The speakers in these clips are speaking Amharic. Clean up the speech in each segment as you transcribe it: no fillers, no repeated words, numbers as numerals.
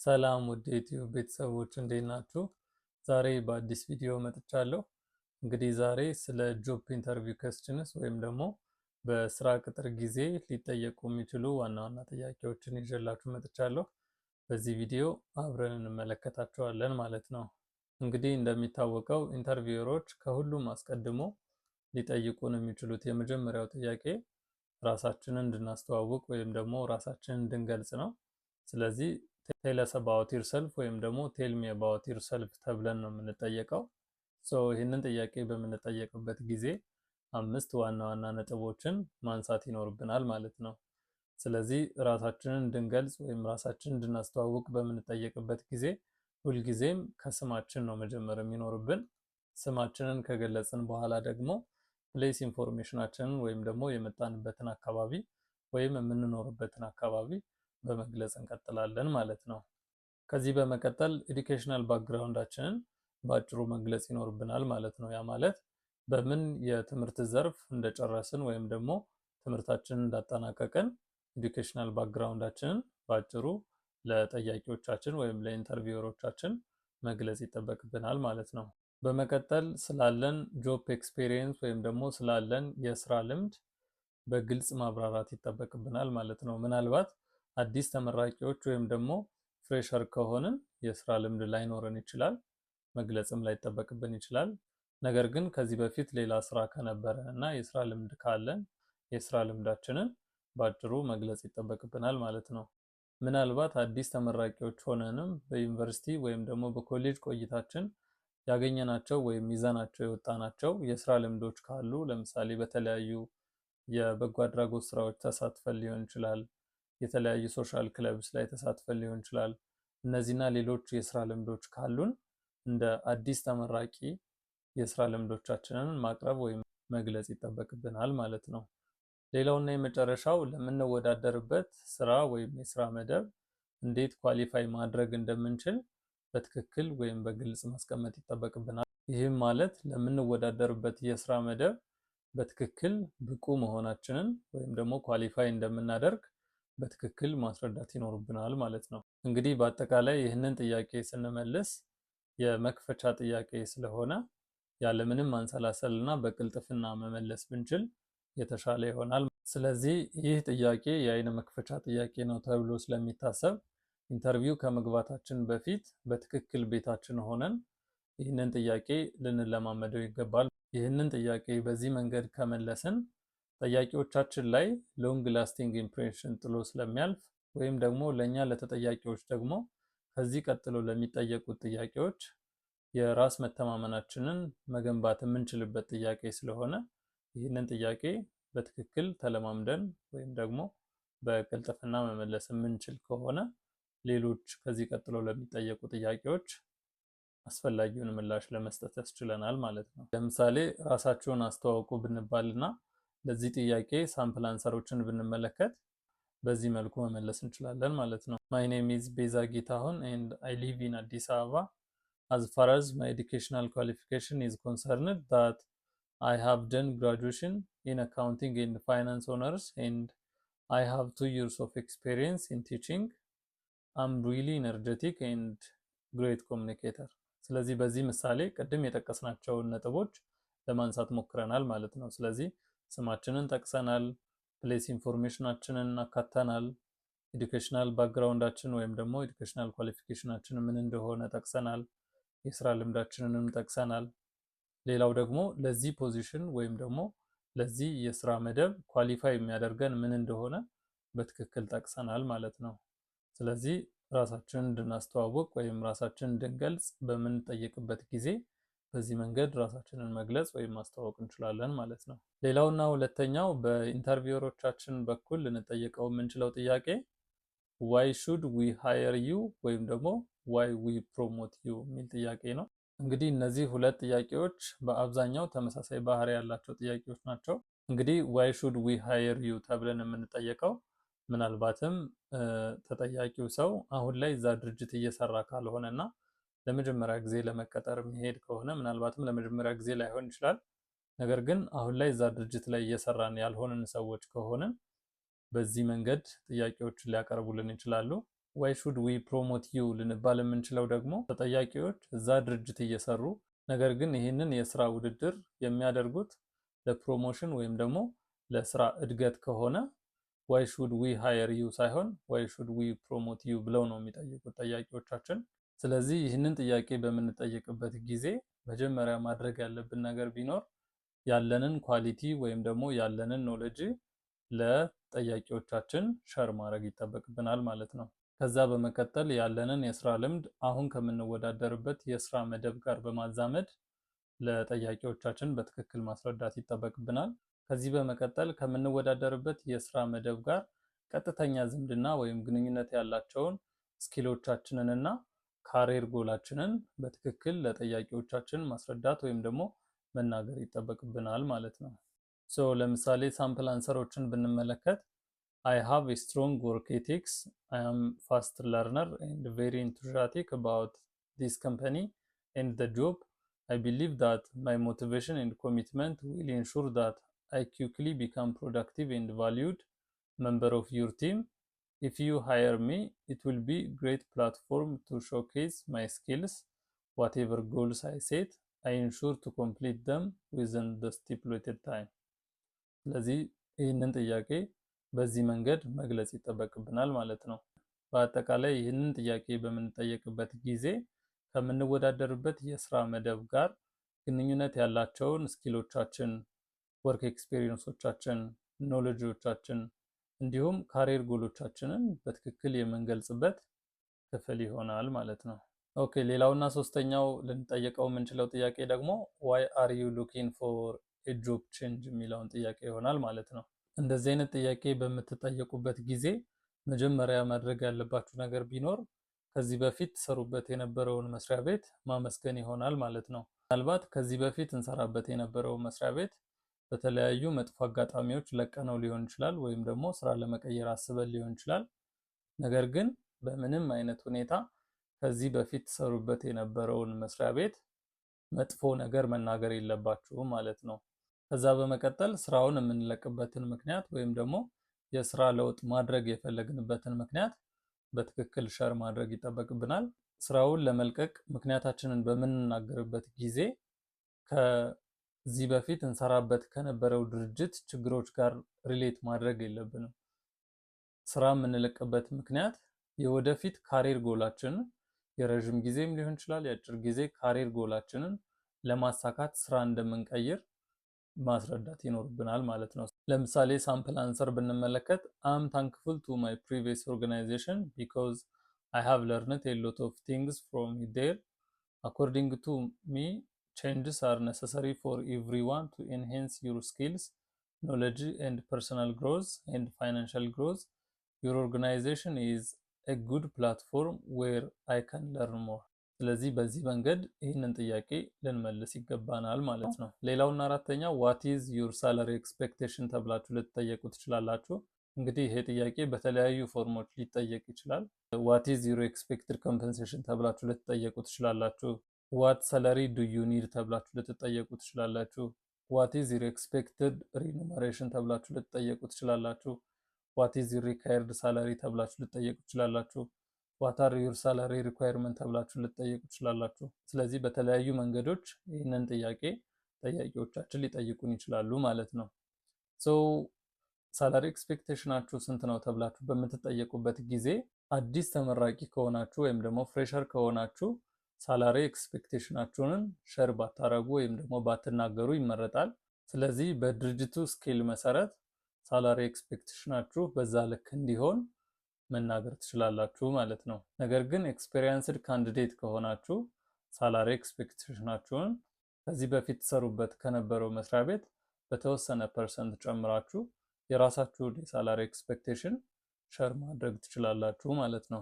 ሰላም ውድ የዩቲዩብ ቤተሰቦች እንዴት ናችሁ? ዛሬ በአዲስ ቪዲዮ መጥቻለሁ። እንግዲህ ዛሬ ስለ ጆብ ኢንተርቪው ኩዌስችንስ ወይም ደግሞ በስራ ቅጥር ጊዜ ሊጠየቁ የሚችሉ ዋና ዋና ጥያቄዎችን ይዤላችሁ መጥቻለሁ። በዚህ ቪዲዮ አብረን እንመለከታቸዋለን ማለት ነው። እንግዲህ እንደሚታወቀው ኢንተርቪወሮች ከሁሉም አስቀድሞ ሊጠይቁን የሚችሉት የመጀመሪያው ጥያቄ ራሳችንን እንድናስተዋውቅ ወይም ደግሞ ራሳችንን እንድንገልጽ ነው። ስለዚህ ቴል አስ አባውት ዩርሰልፍ ወይም ደግሞ ቴል ሚ አባውት ዩርሰልፍ ተብለን ነው የምንጠየቀው። ይህንን ጥያቄ በምንጠየቅበት ጊዜ 5 ዋና ዋና ነጥቦችን ማንሳት ይኖርብናል ማለት ነው። ስለዚህ ራሳችንን እንድንገልጽ ወይም ራሳችንን እንድናስተዋውቅ በምንጠየቅበት ጊዜ ሁልጊዜም ከስማችን ነው መጀመር የሚኖርብን። ስማችንን ከገለጽን በኋላ ደግሞ ፕሌስ ኢንፎርሜሽናችንን ወይም ደግሞ የመጣንበትን አካባቢ ወይም የምንኖርበትን አካባቢ በመግለጽ እንቀጥላለን ማለት ነው። ከዚህ በመቀጠል ኤዱኬሽናል ባክግራውንዳችንን በአጭሩ መግለጽ ይኖርብናል ማለት ነው። ያ ማለት በምን የትምህርት ዘርፍ እንደጨረስን ወይም ደግሞ ትምህርታችንን እንዳጠናቀቅን ኤዱኬሽናል ባክግራውንዳችንን በአጭሩ ለጠያቂዎቻችን ወይም ለኢንተርቪወሮቻችን መግለጽ ይጠበቅብናል ማለት ነው። በመቀጠል ስላለን ጆብ ኤክስፒሪየንስ ወይም ደግሞ ስላለን የስራ ልምድ በግልጽ ማብራራት ይጠበቅብናል ማለት ነው። ምናልባት አዲስ ተመራቂዎች ወይም ደግሞ ፍሬሸር ከሆንን የስራ ልምድ ላይኖረን ይችላል፣ መግለጽም ላይጠበቅብን ይችላል። ነገር ግን ከዚህ በፊት ሌላ ስራ ከነበረ እና የስራ ልምድ ካለን የስራ ልምዳችንን በአጭሩ መግለጽ ይጠበቅብናል ማለት ነው። ምናልባት አዲስ ተመራቂዎች ሆነንም በዩኒቨርሲቲ ወይም ደግሞ በኮሌጅ ቆይታችን ያገኘናቸው ወይም ይዘናቸው የወጣናቸው የስራ ልምዶች ካሉ ለምሳሌ በተለያዩ የበጎ አድራጎት ስራዎች ተሳትፈን ሊሆን ይችላል፣ የተለያዩ ሶሻል ክለብስ ላይ ተሳትፈን ሊሆን ይችላል። እነዚህና ሌሎች የስራ ልምዶች ካሉን እንደ አዲስ ተመራቂ የስራ ልምዶቻችንን ማቅረብ ወይም መግለጽ ይጠበቅብናል ማለት ነው። ሌላውና የመጨረሻው ለምንወዳደርበት ስራ ወይም የስራ መደብ እንዴት ኳሊፋይ ማድረግ እንደምንችል በትክክል ወይም በግልጽ ማስቀመጥ ይጠበቅብናል። ይህም ማለት ለምንወዳደርበት የስራ መደብ በትክክል ብቁ መሆናችንን ወይም ደግሞ ኳሊፋይ እንደምናደርግ በትክክል ማስረዳት ይኖርብናል ማለት ነው። እንግዲህ በአጠቃላይ ይህንን ጥያቄ ስንመልስ የመክፈቻ ጥያቄ ስለሆነ ያለምንም ማንሰላሰልና በቅልጥፍና መመለስ ብንችል የተሻለ ይሆናል። ስለዚህ ይህ ጥያቄ የአይን መክፈቻ ጥያቄ ነው ተብሎ ስለሚታሰብ ኢንተርቪው ከመግባታችን በፊት በትክክል ቤታችን ሆነን ይህንን ጥያቄ ልንለማመደው ይገባል። ይህንን ጥያቄ በዚህ መንገድ ከመለስን ጠያቂዎቻችን ላይ ሎንግ ላስቲንግ ኢምፕሬሽን ጥሎ ስለሚያልፍ ወይም ደግሞ ለእኛ ለተጠያቂዎች ደግሞ ከዚህ ቀጥሎ ለሚጠየቁት ጥያቄዎች የራስ መተማመናችንን መገንባት የምንችልበት ጥያቄ ስለሆነ ይህንን ጥያቄ በትክክል ተለማምደን ወይም ደግሞ በቅልጥፍና መመለስ የምንችል ከሆነ ሌሎች ከዚህ ቀጥሎ ለሚጠየቁ ጥያቄዎች አስፈላጊውን ምላሽ ለመስጠት ያስችለናል ማለት ነው። ለምሳሌ ራሳችሁን አስተዋውቁ ብንባልና ለዚህ ጥያቄ ሳምፕል አንሰሮችን ብንመለከት በዚህ መልኩ መመለስ እንችላለን ማለት ነው። My name is Beza Gitahun and I live in Addis Ababa. As far as my educational qualification is concerned, that I have done graduation in accounting and finance honors and I have 2 years of experience in teaching. I'm really energetic and great communicator. ስለዚህ በዚህ ምሳሌ ቅድም የጠቀስናቸውን ነጥቦች ለማንሳት ሞክረናል ማለት ነው። ስለዚህ ስማችንን ጠቅሰናል፣ ፕሌስ ኢንፎርሜሽናችንን አካተናል፣ ኤዱኬሽናል ባክግራውንዳችን ወይም ደግሞ ኤዱኬሽናል ኳሊፊኬሽናችን ምን እንደሆነ ጠቅሰናል፣ የስራ ልምዳችንንም ጠቅሰናል። ሌላው ደግሞ ለዚህ ፖዚሽን ወይም ደግሞ ለዚህ የስራ መደብ ኳሊፋይ የሚያደርገን ምን እንደሆነ በትክክል ጠቅሰናል ማለት ነው። ስለዚህ ራሳችንን እንድናስተዋውቅ ወይም ራሳችንን እንድንገልጽ በምንጠየቅበት ጊዜ በዚህ መንገድ ራሳችንን መግለጽ ወይም ማስተዋወቅ እንችላለን ማለት ነው። ሌላውና ሁለተኛው በኢንተርቪወሮቻችን በኩል ልንጠየቀው የምንችለው ጥያቄ why should we hire you ወይም ደግሞ why we promote you የሚል ጥያቄ ነው። እንግዲህ እነዚህ ሁለት ጥያቄዎች በአብዛኛው ተመሳሳይ ባህሪ ያላቸው ጥያቄዎች ናቸው። እንግዲህ why should we hire you ተብለን የምንጠየቀው ምናልባትም ተጠያቂው ሰው አሁን ላይ እዛ ድርጅት እየሰራ ካልሆነና ለመጀመሪያ ጊዜ ለመቀጠር የሚሄድ ከሆነ ምናልባትም ለመጀመሪያ ጊዜ ላይሆን ይችላል። ነገር ግን አሁን ላይ እዛ ድርጅት ላይ እየሰራን ያልሆንን ሰዎች ከሆነ በዚህ መንገድ ጥያቄዎችን ሊያቀርቡልን ይችላሉ። ዋይ ሹድ ዊ ፕሮሞት ዩ ልንባል የምንችለው ደግሞ ተጠያቂዎች እዛ ድርጅት እየሰሩ ነገር ግን ይህንን የስራ ውድድር የሚያደርጉት ለፕሮሞሽን ወይም ደግሞ ለስራ እድገት ከሆነ ዋይ ሹድ ዊ ሃየር ዩ ሳይሆን ዋይ ሹድ ዊ ፕሮሞት ዩ ብለው ነው የሚጠይቁት ጠያቂዎቻችን። ስለዚህ ይህንን ጥያቄ በምንጠየቅበት ጊዜ መጀመሪያ ማድረግ ያለብን ነገር ቢኖር ያለንን ኳሊቲ ወይም ደግሞ ያለንን ኖሌጅ ለጠያቂዎቻችን ሸር ማድረግ ይጠበቅብናል ማለት ነው። ከዛ በመቀጠል ያለንን የስራ ልምድ አሁን ከምንወዳደርበት የስራ መደብ ጋር በማዛመድ ለጠያቂዎቻችን በትክክል ማስረዳት ይጠበቅብናል። ከዚህ በመቀጠል ከምንወዳደርበት የስራ መደብ ጋር ቀጥተኛ ዝምድና ወይም ግንኙነት ያላቸውን ስኪሎቻችንን እና ካሪር ጎላችንን በትክክል ለጠያቂዎቻችን ማስረዳት ወይም ደግሞ መናገር ይጠበቅብናል ማለት ነው። ለምሳሌ ሳምፕል አንሰሮችን ብንመለከት I have a strong work ethics, I am fast learner and very enthusiastic about this company and the job. I believe that my motivation and commitment will ensure that I quickly become productive and valued member of your team. If you hire me, it will be a great platform to showcase my skills. Whatever goals I set, I ensure to complete them within the stipulated time. ስለዚህ ይህንን ጥያቄ በዚህ መንገድ መግለጽ ይጠበቅብናል ማለት ነው። በአጠቃላይ ይህንን ጥያቄ በምንጠየቅበት ጊዜ ከምንወዳደርበት የስራ መደብ ጋር ግንኙነት ያላቸውን ስኪሎቻችን፣ ወርክ ኤክስፔሪየንሶቻችን፣ ኖሌጆቻችን እንዲሁም ካሪር ጎሎቻችንን በትክክል የምንገልጽበት ክፍል ይሆናል ማለት ነው። ኦኬ፣ ሌላውና ሶስተኛው ልንጠየቀው የምንችለው ጥያቄ ደግሞ why are you looking for a job change የሚለውን ጥያቄ ይሆናል ማለት ነው። እንደዚህ አይነት ጥያቄ በምትጠየቁበት ጊዜ መጀመሪያ ማድረግ ያለባችሁ ነገር ቢኖር ከዚህ በፊት ትሰሩበት የነበረውን መስሪያ ቤት ማመስገን ይሆናል ማለት ነው። ምናልባት ከዚህ በፊት እንሰራበት የነበረው መስሪያ ቤት በተለያዩ መጥፎ አጋጣሚዎች ለቀነው ሊሆን ይችላል፣ ወይም ደግሞ ስራ ለመቀየር አስበን ሊሆን ይችላል። ነገር ግን በምንም አይነት ሁኔታ ከዚህ በፊት ትሰሩበት የነበረውን መስሪያ ቤት መጥፎ ነገር መናገር የለባችሁም ማለት ነው። ከዛ በመቀጠል ስራውን የምንለቅበትን ምክንያት ወይም ደግሞ የስራ ለውጥ ማድረግ የፈለግንበትን ምክንያት በትክክል ሸር ማድረግ ይጠበቅብናል። ስራውን ለመልቀቅ ምክንያታችንን በምንናገርበት ጊዜ ከዚህ በፊት እንሰራበት ከነበረው ድርጅት ችግሮች ጋር ሪሌት ማድረግ የለብንም። ስራ የምንለቅበት ምክንያት የወደፊት ካሪር ጎላችንን የረዥም ጊዜም ሊሆን ይችላል የአጭር ጊዜ ካሪር ጎላችንን ለማሳካት ስራ እንደምንቀይር ማስረዳት ይኖርብናል ማለት ነው። ለምሳሌ ሳምፕል አንሰር ብንመለከት I'm thankful to my previous organization because I have learned a lot of things from there. According to me, changes are necessary for everyone to enhance your skills, knowledge and personal growth and financial growth. Your organization is a good platform where I can learn more. ስለዚህ በዚህ መንገድ ይህንን ጥያቄ ልንመልስ ይገባናል ማለት ነው። ሌላውና አራተኛው what is your salary expectation ተብላችሁ ልትጠየቁ ትችላላችሁ። እንግዲህ ይሄ ጥያቄ በተለያዩ ፎርሞች ሊጠየቅ ይችላል። what is your expected compensation ተብላችሁ ልትጠየቁ ትችላላችሁ። what salary do you need ተብላችሁ ልትጠየቁ ትችላላችሁ። what is your expected remuneration ተብላችሁ ልትጠየቁ ትችላላችሁ። what is your required salary ተብላችሁ ልትጠየቁ ትችላላችሁ። what are your salary requirement ተብላችሁ ልትጠየቁ ትችላላችሁ። ስለዚህ በተለያዩ መንገዶች ይህንን ጥያቄ ጠያቂዎቻችን ሊጠይቁን ይችላሉ ማለት ነው። ሳላሪ ኤክስፔክቴሽናችሁ ስንት ነው ተብላችሁ በምትጠየቁበት ጊዜ አዲስ ተመራቂ ከሆናችሁ ወይም ደግሞ ፍሬሸር ከሆናችሁ ሳላሪ ኤክስፔክቴሽናችሁን ሸር ባታረጉ ወይም ደግሞ ባትናገሩ ይመረጣል። ስለዚህ በድርጅቱ ስኬል መሰረት ሳላሪ ኤክስፔክቴሽናችሁ በዛ ልክ እንዲሆን መናገር ትችላላችሁ ማለት ነው። ነገር ግን ኤክስፔሪየንስድ ካንዲዴት ከሆናችሁ ሳላሪ ኤክስፔክቴሽናችሁን ከዚህ በፊት ትሰሩበት ከነበረው መስሪያ ቤት በተወሰነ ፐርሰንት ጨምራችሁ የራሳችሁን የሳላሪ ኤክስፔክቴሽን ሸር ማድረግ ትችላላችሁ ማለት ነው።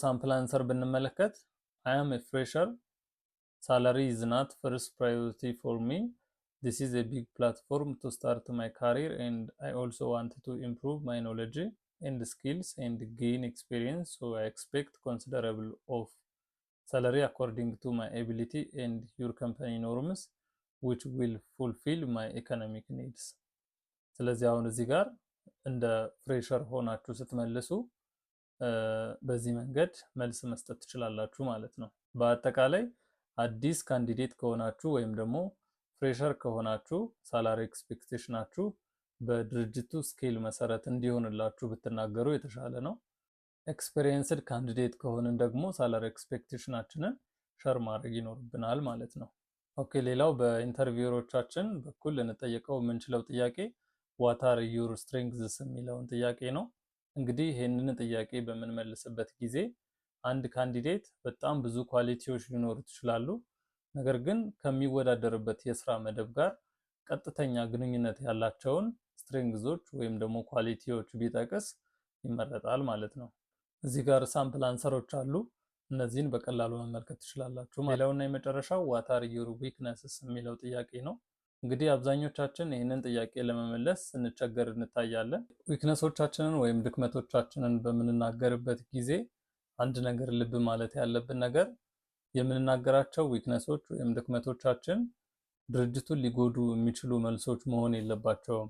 ሳምፕል አንሰር ብንመለከት I am a fresher. Salary is not first priority for me. This is a big platform to start my career and I also want to improve my knowledge and skills and gain experience, so I expect considerable of salary according to my ability and your company norms which will fulfill my economic needs. ስለዚህ አሁን እዚህ ጋር እንደ ፍሬሸር ሆናችሁ ስትመልሱ በዚህ መንገድ መልስ መስጠት ትችላላችሁ ማለት ነው። በአጠቃላይ አዲስ ካንዲዴት ከሆናችሁ ወይም ደግሞ ፍሬሸር ከሆናችሁ ሳላሪ ኤክስፔክቴሽናችሁ በድርጅቱ ስኬል መሰረት እንዲሆንላችሁ ብትናገሩ የተሻለ ነው። ኤክስፔሪየንስድ ካንዲዴት ከሆንን ደግሞ ሳላሪ ኤክስፔክቴሽናችንን ሸር ማድረግ ይኖርብናል ማለት ነው። ኦኬ፣ ሌላው በኢንተርቪወሮቻችን በኩል ልንጠየቀው የምንችለው ጥያቄ ዋት አር ዩር ስትሬንግዝስ የሚለውን ጥያቄ ነው። እንግዲህ ይህንን ጥያቄ በምንመልስበት ጊዜ አንድ ካንዲዴት በጣም ብዙ ኳሊቲዎች ሊኖሩት ይችላሉ። ነገር ግን ከሚወዳደርበት የስራ መደብ ጋር ቀጥተኛ ግንኙነት ያላቸውን ስትሬንግዞች ወይም ደግሞ ኳሊቲዎች ቢጠቅስ ይመረጣል ማለት ነው። እዚህ ጋር ሳምፕል አንሰሮች አሉ። እነዚህን በቀላሉ መመልከት ትችላላችሁ። ሌላውና የመጨረሻው ዋት አር ዩር ዊክነስስ የሚለው ጥያቄ ነው። እንግዲህ አብዛኞቻችን ይህንን ጥያቄ ለመመለስ ስንቸገር እንታያለን። ዊክነሶቻችንን ወይም ድክመቶቻችንን በምንናገርበት ጊዜ አንድ ነገር ልብ ማለት ያለብን ነገር የምንናገራቸው ዊክነሶች ወይም ድክመቶቻችን ድርጅቱን ሊጎዱ የሚችሉ መልሶች መሆን የለባቸውም።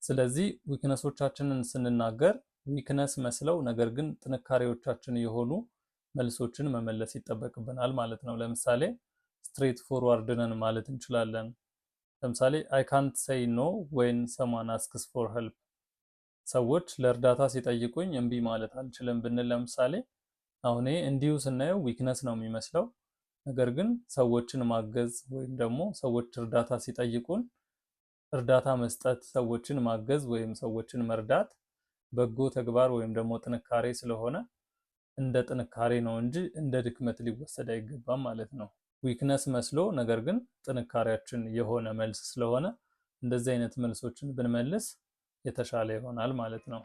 ስለዚህ ዊክነሶቻችንን ስንናገር ዊክነስ መስለው ነገር ግን ጥንካሬዎቻችን የሆኑ መልሶችን መመለስ ይጠበቅብናል ማለት ነው። ለምሳሌ ስትሬት ፎርዋርድ ነን ማለት እንችላለን። ለምሳሌ አይ ካንት ሴይ ኖ ዌን ሰማን አስክስ ፎር ሄልፕ፣ ሰዎች ለእርዳታ ሲጠይቁኝ እምቢ ማለት አልችልም ብንል ለምሳሌ አሁን እንዲሁ ስናየው ዊክነስ ነው የሚመስለው። ነገር ግን ሰዎችን ማገዝ ወይም ደግሞ ሰዎች እርዳታ ሲጠይቁን እርዳታ መስጠት፣ ሰዎችን ማገዝ ወይም ሰዎችን መርዳት በጎ ተግባር ወይም ደግሞ ጥንካሬ ስለሆነ እንደ ጥንካሬ ነው እንጂ እንደ ድክመት ሊወሰድ አይገባም ማለት ነው። ዊክነስ መስሎ ነገር ግን ጥንካሬያችን የሆነ መልስ ስለሆነ እንደዚህ አይነት መልሶችን ብንመልስ የተሻለ ይሆናል ማለት ነው።